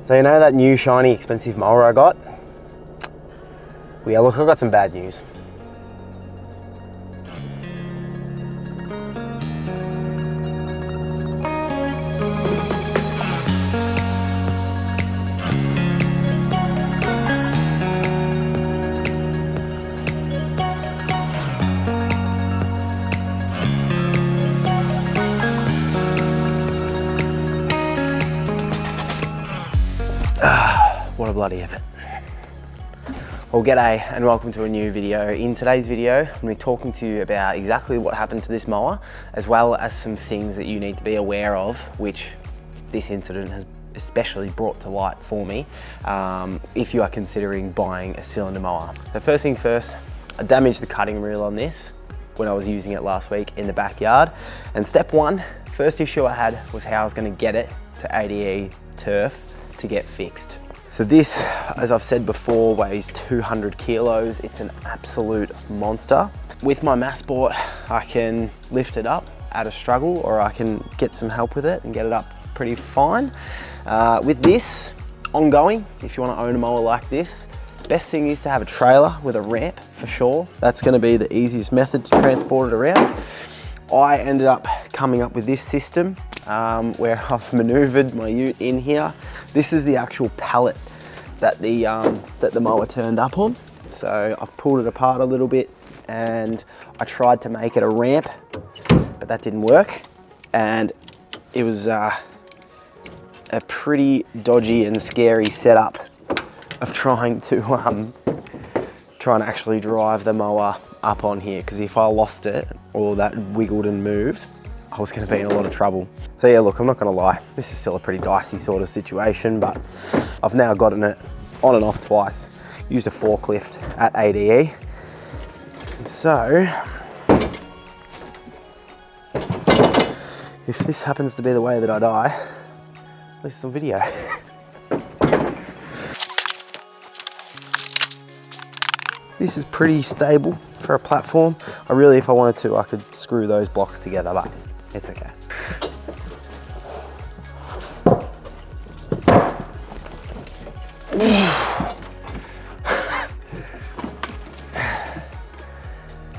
So you know that new shiny expensive mower I got? Well, yeah, look, I've got some bad news. What a bloody effort. Well, g'day and welcome to a new video. In today's video, I'm going to be talking to you about exactly what happened to this mower, as well as some things that you need to be aware of, which this incident has especially brought to light for me, if you are considering buying a cylinder mower. So first things first, I damaged the cutting reel on this when I was using it last week in the backyard. And step one, first issue I had was how I was going to get it to ADE turf to get fixed. So this, as I've said before, weighs 200 kilos. It's an absolute monster. With my Massport, I can lift it up at a struggle, or I can get some help with it and get it up pretty fine. With this, ongoing, if you want to own a mower like this, best thing is to have a trailer with a ramp for sure. That's going to be the easiest method to transport it around. I ended up coming up with this system where I've maneuvered my ute in here. This is the actual pallet that the mower turned up on. So I've pulled it apart a little bit and I tried to make it a ramp, but that didn't work. And it was a pretty dodgy and scary setup of trying to actually drive the mower up on here, because if I lost it or that wiggled and moved, I was going to be in a lot of trouble. So yeah, look, I'm not going to lie, this is still a pretty dicey sort of situation, but I've now gotten it on and off twice. Used a forklift at ADE. So if this happens to be the way that I die, at least it's on video. This is pretty stable for a platform. If I wanted to, I could screw those blocks together, but it's okay.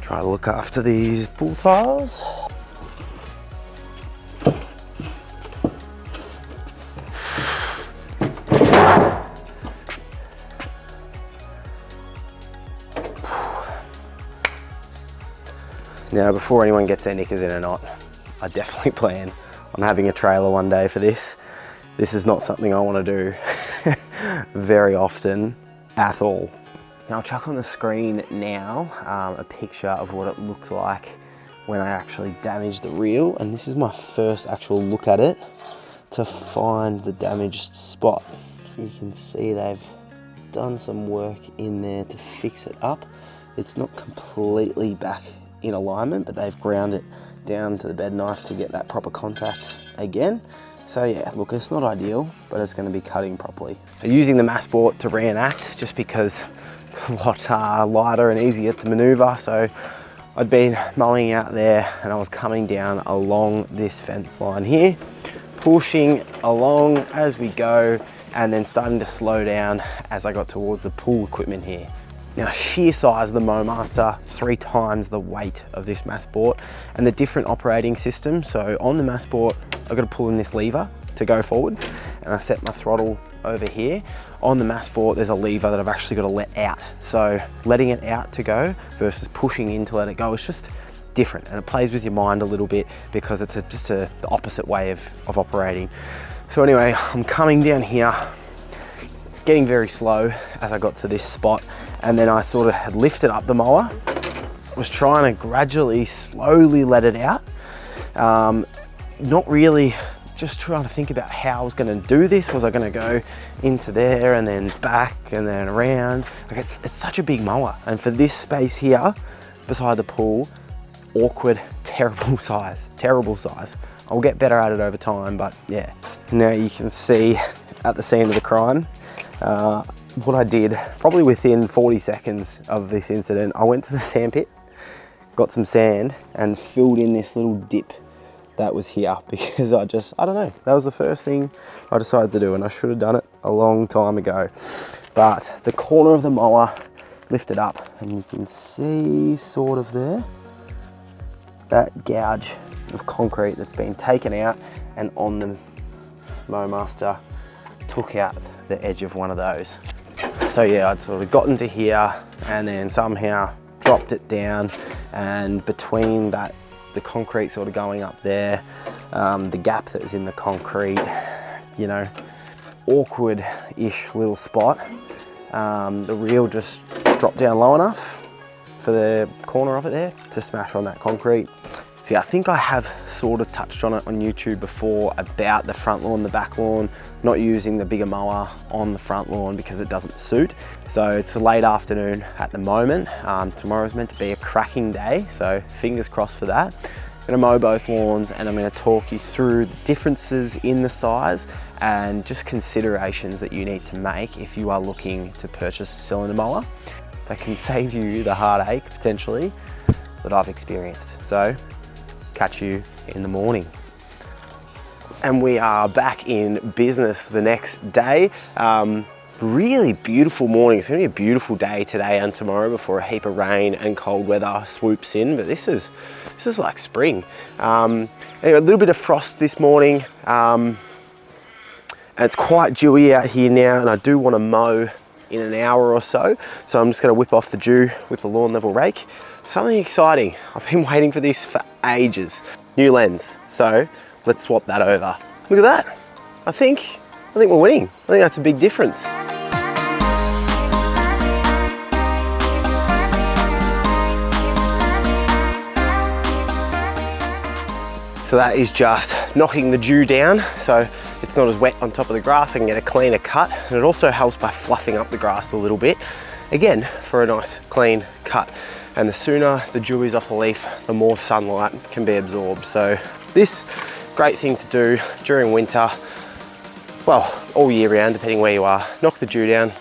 Try to look after these bull tiles. Now, before anyone gets their knickers in a knot, I definitely plan on having a trailer one day for this. This is not something I want to do very often at all. Now, I'll chuck on the screen now a picture of what it looked like when I actually damaged the reel, and this is my first actual look at it to find the damaged spot. You can see they've done some work in there to fix it up. It's not completely back in alignment, but they've ground it down to the bed knife to get that proper contact again. So yeah, look, it's not ideal, but it's going to be cutting properly. So using the Massport to reenact, just because it's a lot lighter and easier to maneuver. So I'd been mowing out there and I was coming down along this fence line here, pushing along as we go, and then starting to slow down as I got towards the pool equipment here. Now, sheer size of the Mowmaster, 3 times the weight of this Massport, and the different operating system. So on the Massport, I've got to pull in this lever to go forward, and I set my throttle over here. On the Massport, there's a lever that I've actually got to let out. So letting it out to go versus pushing in to let it go is just different, and it plays with your mind a little bit because it's the opposite way of operating. So anyway, I'm coming down here, getting very slow as I got to this spot, and then I sort of had lifted up the mower, was trying to gradually, slowly let it out. Not really, just trying to think about how I was going to do this. Was I going to go into there and then back and then around? Like, it's such a big mower, and for this space here beside the pool, awkward, terrible size, terrible size. I'll get better at it over time, but yeah. Now you can see at the scene of the crime, what I did, probably within 40 seconds of this incident, I went to the sand pit, got some sand and filled in this little dip that was here, because I don't know, that was the first thing I decided to do, and I should have done it a long time ago. But the corner of the mower lifted up, and you can see sort of there, that gouge of concrete that's been taken out, and on the Mowmaster took out the edge of one of those. So yeah, I'd sort of gotten to here and then somehow dropped it down, and between that, the concrete sort of going up there, the gap that was in the concrete, you know, awkward-ish little spot. The reel just dropped down low enough for the corner of it there to smash on that concrete. So yeah, I think I have sort of touched on it on YouTube before about the front lawn, the back lawn, not using the bigger mower on the front lawn because it doesn't suit. So it's a late afternoon at the moment. Tomorrow's meant to be a cracking day, so fingers crossed for that. I'm gonna mow both lawns, and I'm gonna talk you through the differences in the size and just considerations that you need to make if you are looking to purchase a cylinder mower that can save you the heartache potentially that I've experienced. So catch you in the morning. And we are back in business the next day. Really beautiful morning. It's gonna be a beautiful day today and tomorrow before a heap of rain and cold weather swoops in, but this is like spring. Anyway, a little bit of frost this morning, and it's quite dewy out here now, and I do want to mow in an hour or so, so I'm just going to whip off the dew with the lawn level rake. Something exciting. I've been waiting for this for ages. New lens, so let's swap that over. Look at that. I think we're winning. I think that's a big difference. So that is just knocking the dew down, so it's not as wet on top of the grass. I can get a cleaner cut, and it also helps by fluffing up the grass a little bit, again, for a nice clean cut. And the sooner the dew is off the leaf, the more sunlight can be absorbed. So this, great thing to do during winter, well, all year round, depending where you are. Knock the dew down,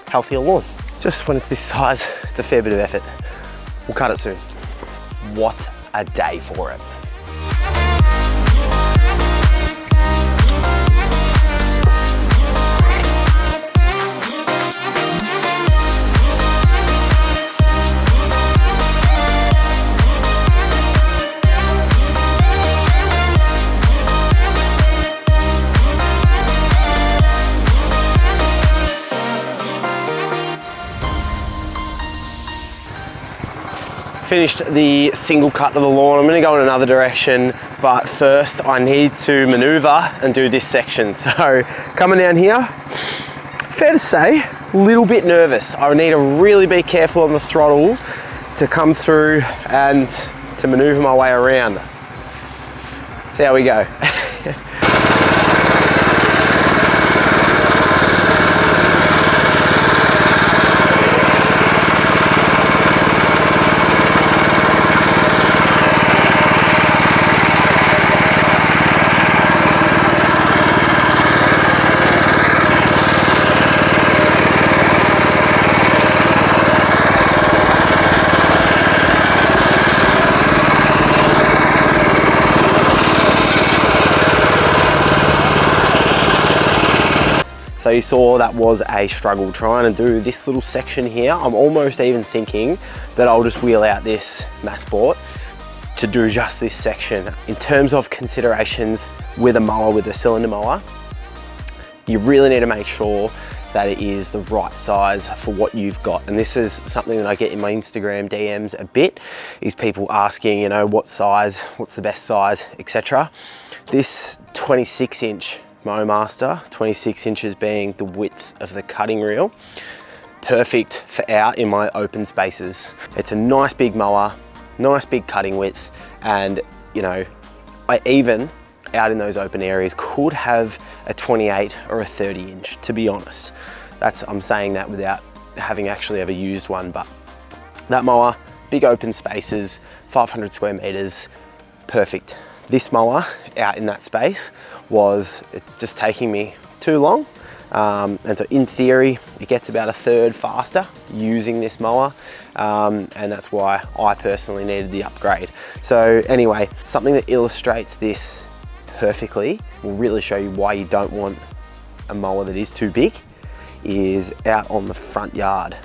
healthier lawn. Just when it's this size, it's a fair bit of effort. We'll cut it soon. What a day for it. Finished the single cut of the lawn. I'm going to go in another direction, but first I need to maneuver and do this section. So coming down here, fair to say, a little bit nervous. I need to really be careful on the throttle to come through and to maneuver my way around. See how we go. So you saw that was a struggle trying to do this little section here. I'm almost even thinking that I'll just wheel out this Massport to do just this section. In terms of considerations with a mower, with a cylinder mower, you really need to make sure that it is the right size for what you've got. And this is something that I get in my Instagram DMs a bit, is people asking, you know, what size, what's the best size, etc. This 26-inch Mowmaster, 26 inches being the width of the cutting reel, perfect for out in my open spaces. It's a nice big mower, nice big cutting width, and you know, I even out in those open areas could have a 28 or a 30 inch, to be honest. I'm saying that without having actually ever used one, but that mower, big open spaces, 500 square meters, perfect. This mower out in that space was just taking me too long, And so in theory, it gets about 1/3 faster using this mower. And that's why I personally needed the upgrade. So anyway, something that illustrates this perfectly, will really show you why you don't want a mower that is too big, is out on the front yard.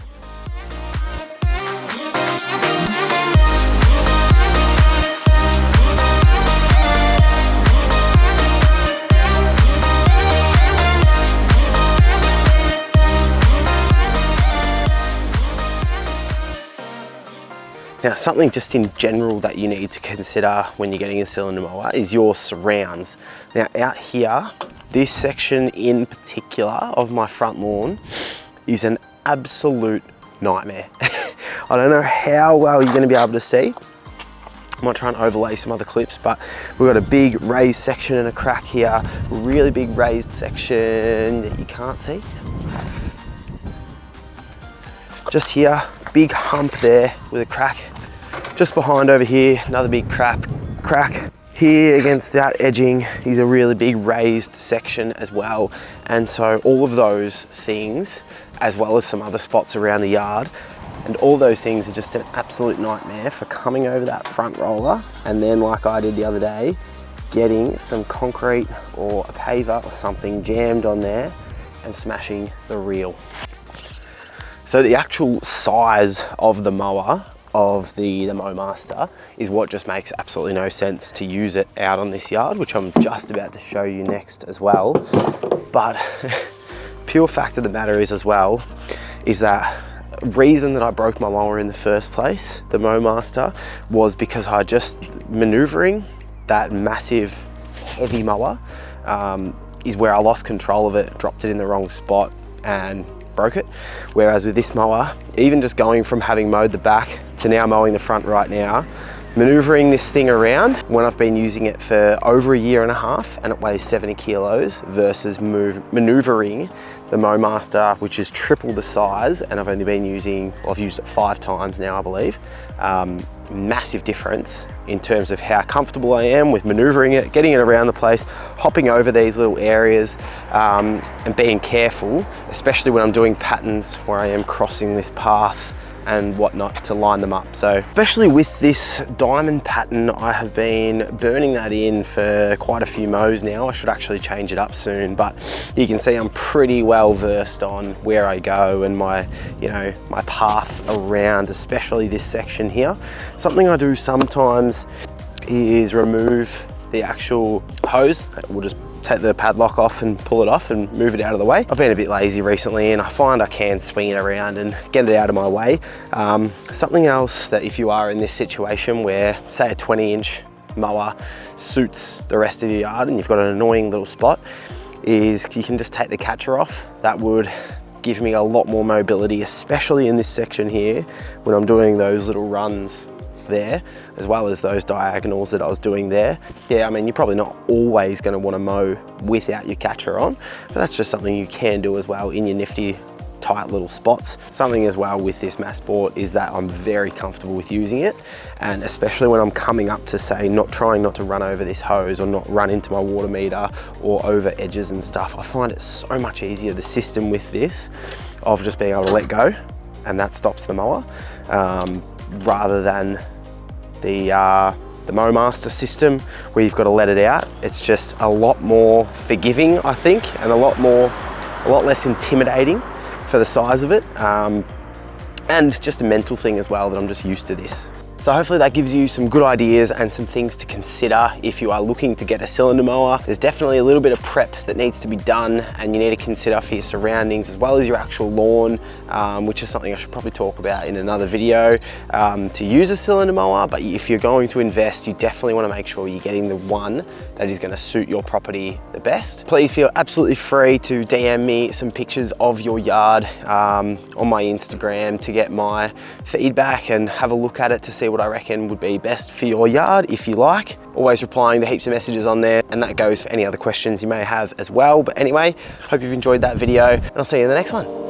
Now, something just in general that you need to consider when you're getting a cylinder mower is your surrounds. Now, out here, this section in particular of my front lawn is an absolute nightmare. I don't know how well you're gonna be able to see. I might try and overlay some other clips, but we've got a big raised section and a crack here, a really big raised section that you can't see. Just here, big hump there with a crack. Just behind over here, another big crack. Here against that edging is a really big raised section as well. And so all of those things, as well as some other spots around the yard, and all those things are just an absolute nightmare for coming over that front roller. And then, like I did the other day, getting some concrete or a paver or something jammed on there and smashing the reel. So the actual size of the mower, of the Mowmaster, is what just makes absolutely no sense to use it out on this yard, which I'm just about to show you next as well. But pure fact of the matter is as well, is that reason that I broke my mower in the first place, the Mowmaster, was because I just maneuvering that massive heavy mower is where I lost control of it, dropped it in the wrong spot and broke it. Whereas with this mower, even just going from having mowed the back to now mowing the front right now, maneuvering this thing around when I've been using it for over 1.5 years and it weighs 70 kilos versus maneuvering the Mowmaster, which is triple the size, and I've only been using, well, I've used it 5 times now, I believe. Massive difference in terms of how comfortable I am with maneuvering it, getting it around the place, hopping over these little areas, and being careful, especially when I'm doing patterns where I am crossing this path and whatnot to line them up. So especially with this diamond pattern, I have been burning that in for quite a few mows now. I should actually change it up soon, but you can see I'm pretty well versed on where I go and my, you know, my path around, especially this section here. Something I do sometimes is remove the actual hose. We'll just take the padlock off and pull it off and move it out of the way. I've been a bit lazy recently and I find I can swing it around and get it out of my way. Something else that if you are in this situation where, say, a 20-inch mower suits the rest of your yard and you've got an annoying little spot, is you can just take the catcher off. That would give me a lot more mobility, especially in this section here when I'm doing those little runs there, as well as those diagonals that I was doing there. Yeah, I mean, you're probably not always going to want to mow without your catcher on, but that's just something you can do as well in your nifty tight little spots. Something as well with this Massport is that I'm very comfortable with using it, and especially when I'm coming up to, say, trying not to run over this hose or not run into my water meter or over edges and stuff, I find it so much easier, the system with this, of just being able to let go, and that stops the mower, rather than the Mowmaster system where you've got to let it out. It's just a lot more forgiving, I think, and a lot less intimidating for the size of it, and just a mental thing as well, that I'm just used to this. So hopefully that gives you some good ideas and some things to consider if you are looking to get a cylinder mower. There's definitely a little bit of prep that needs to be done, and you need to consider for your surroundings as well as your actual lawn, which is something I should probably talk about in another video, to use a cylinder mower. But if you're going to invest, you definitely want to make sure you're getting the one that is going to suit your property the best. Please feel absolutely free to DM me some pictures of your yard on my Instagram to get my feedback and have a look at it to see what I reckon would be best for your yard if you like. Always replying to heaps of messages on there, and that goes for any other questions you may have as well. But anyway, hope you've enjoyed that video, and I'll see you in the next one.